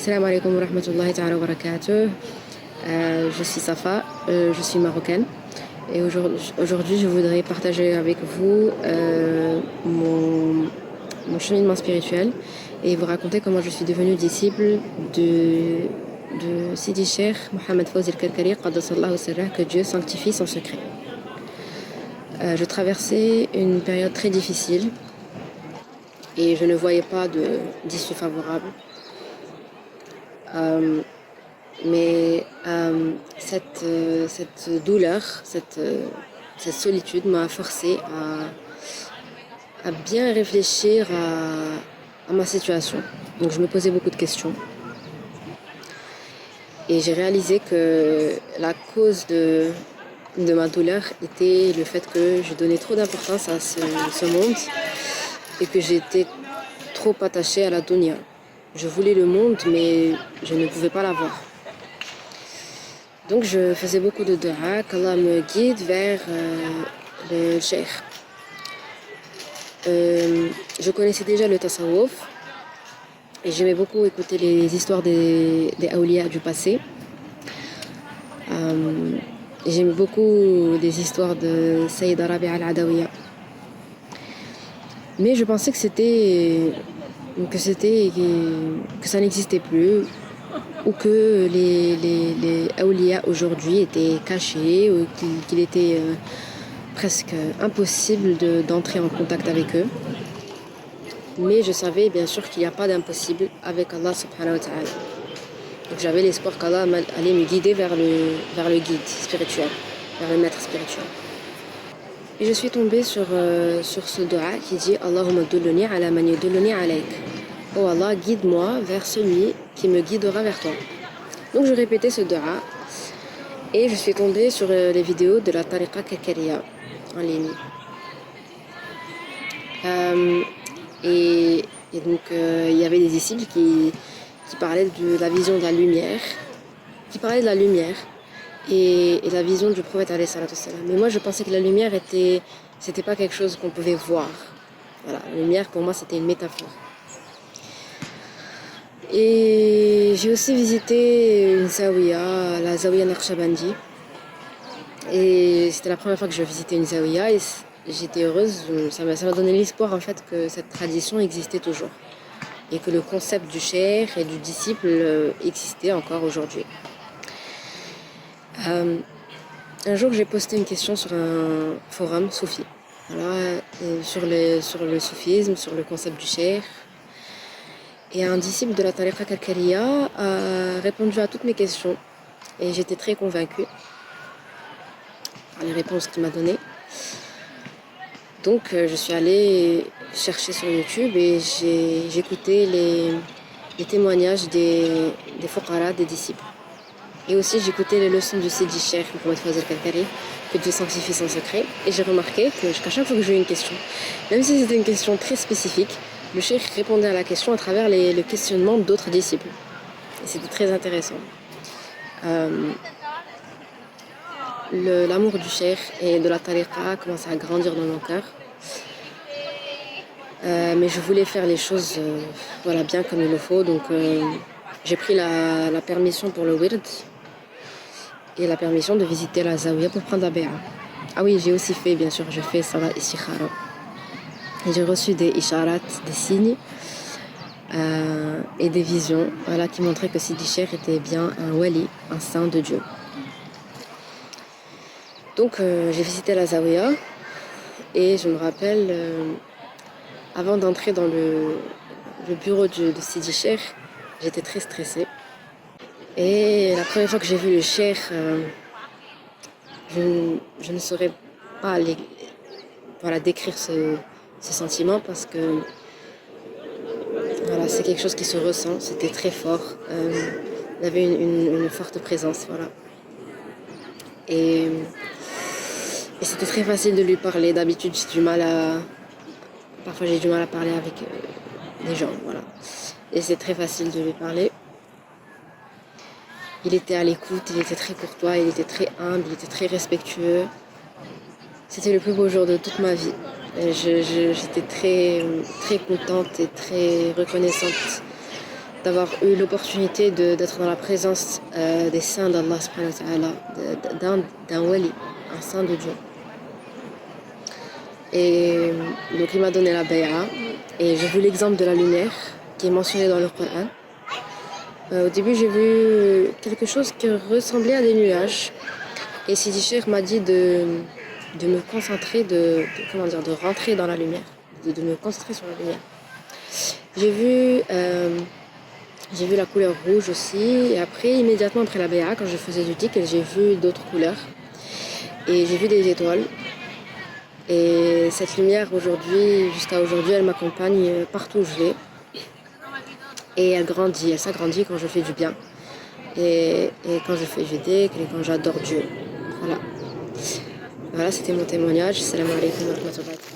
Salam alaikum wa rahmatullahi ta'ala wa barakatuh. Je suis Safa, je suis marocaine et aujourd'hui je voudrais partager avec vous mon cheminement spirituel et vous raconter comment je suis devenue disciple de Sidi Cheikh Mohamed Fawzi al-Karkari, Qaddasallahu sirrah, que Dieu sanctifie son secret. Je traversais une période très difficile et je ne voyais pas d'issue favorable. Mais cette douleur, cette solitude m'a forcée à bien réfléchir à ma situation. Donc je me posais beaucoup de questions. Et j'ai réalisé que la cause de ma douleur était le fait que je donnais trop d'importance à ce monde et que j'étais trop attachée à la dunya. Je voulais le monde, mais je ne pouvais pas l'avoir. Donc je faisais beaucoup de dua, qu'Allah me guide vers le cheikh. Je connaissais déjà le tasawwuf et j'aimais beaucoup écouter les histoires des awliya du passé. J'aimais beaucoup les histoires de Sayyida Rabi'a al-Adawiya. Mais je pensais que ça n'existait plus, ou que les awliya aujourd'hui étaient cachés, ou qu'il était presque impossible d'entrer en contact avec eux. Mais je savais bien sûr qu'il n'y a pas d'impossible avec Allah subhanahu wa ta'ala. Donc j'avais l'espoir qu'Allah allait me guider vers le guide spirituel, vers le maître spirituel. Et je suis tombée sur ce dua qui dit Allahumma dulluni ala man yudulluni alayk. Oh Allah, guide-moi vers celui qui me guidera vers toi. Donc je répétais ce dua et je suis tombée sur les vidéos de la tariqa Karkariya en ligne. Et donc il y avait des disciples qui parlaient de la vision de la lumière, et la vision du prophète alayhi salatu wassalam. Mais moi je pensais que la lumière c'était pas quelque chose qu'on pouvait voir. Voilà, la lumière pour moi c'était une métaphore. Et j'ai aussi visité une zawiya, la zawiya Naqshbandi. Et c'était la première fois que je visitais une zawiya et j'étais heureuse, ça m'a donné l'espoir en fait que cette tradition existait toujours et que le concept du cheikh et du disciple existait encore aujourd'hui. Un jour j'ai posté une question sur un forum soufi, voilà, sur le soufisme, sur le concept du cheikh. Et un disciple de la tariqa Karkariya a répondu à toutes mes questions et j'étais très convaincue par les réponses qu'il m'a données. Donc je suis allée chercher sur YouTube et j'écoutais les témoignages des fuqara, des disciples. Et aussi j'écoutais les leçons du Sidi Cheikh Mohamed Fawzi al-Karkari, que Dieu sanctifie son secret. Et j'ai remarqué qu'à chaque fois que j'ai eu une question, même si c'était une question très spécifique, le cheikh répondait à la question à travers le questionnement d'autres disciples. Et c'était très intéressant. L'amour du cheikh et de la tariqa commençait à grandir dans mon cœur. Mais je voulais faire les choses bien comme il le faut. Donc j'ai pris la permission pour le wird et la permission de visiter la zawiya pour prendre la bé'a. Ah oui, j'ai aussi fait, bien sûr, je fais salat istikhara. Et j'ai reçu des isharat, des signes et des visions qui montraient que Sidi Cheikh était bien un wali, un saint de Dieu. Donc j'ai visité la zawiya et je me rappelle, avant d'entrer dans le bureau de Sidi Cheikh, j'étais très stressée. Et la première fois que j'ai vu le cheikh, je ne saurais pas décrire ce sentiment parce que c'est quelque chose qui se ressent, c'était très fort. Il y avait une forte présence, voilà. Et c'était très facile de lui parler. D'habitude, parfois j'ai du mal à parler avec les gens, voilà. Et c'est très facile de lui parler. Il était à l'écoute, il était très courtois, il était très humble, il était très respectueux. C'était le plus beau jour de toute ma vie. Et j'étais très, très contente et très reconnaissante d'avoir eu l'opportunité d'être dans la présence des saints d'Allah subhanahu wa ta'ala, d'un wali, un saint de Dieu. Et donc il m'a donné la bay'a et j'ai vu l'exemple de la lumière qui est mentionné dans le Coran. Au début j'ai vu quelque chose qui ressemblait à des nuages et Sidi Cheikh m'a dit de me concentrer, de rentrer dans la lumière, de me concentrer sur la lumière. J'ai vu la couleur rouge aussi et après, immédiatement après la bay'a, quand je faisais du dhikr, j'ai vu d'autres couleurs et j'ai vu des étoiles. Et cette lumière aujourd'hui, jusqu'à aujourd'hui, elle m'accompagne partout où je vais. Et elle s'agrandit quand je fais du bien. Et quand je fais du dhikr et quand j'adore Dieu. Voilà. Voilà, c'était mon témoignage. Salam alaikum wa rahmatullah.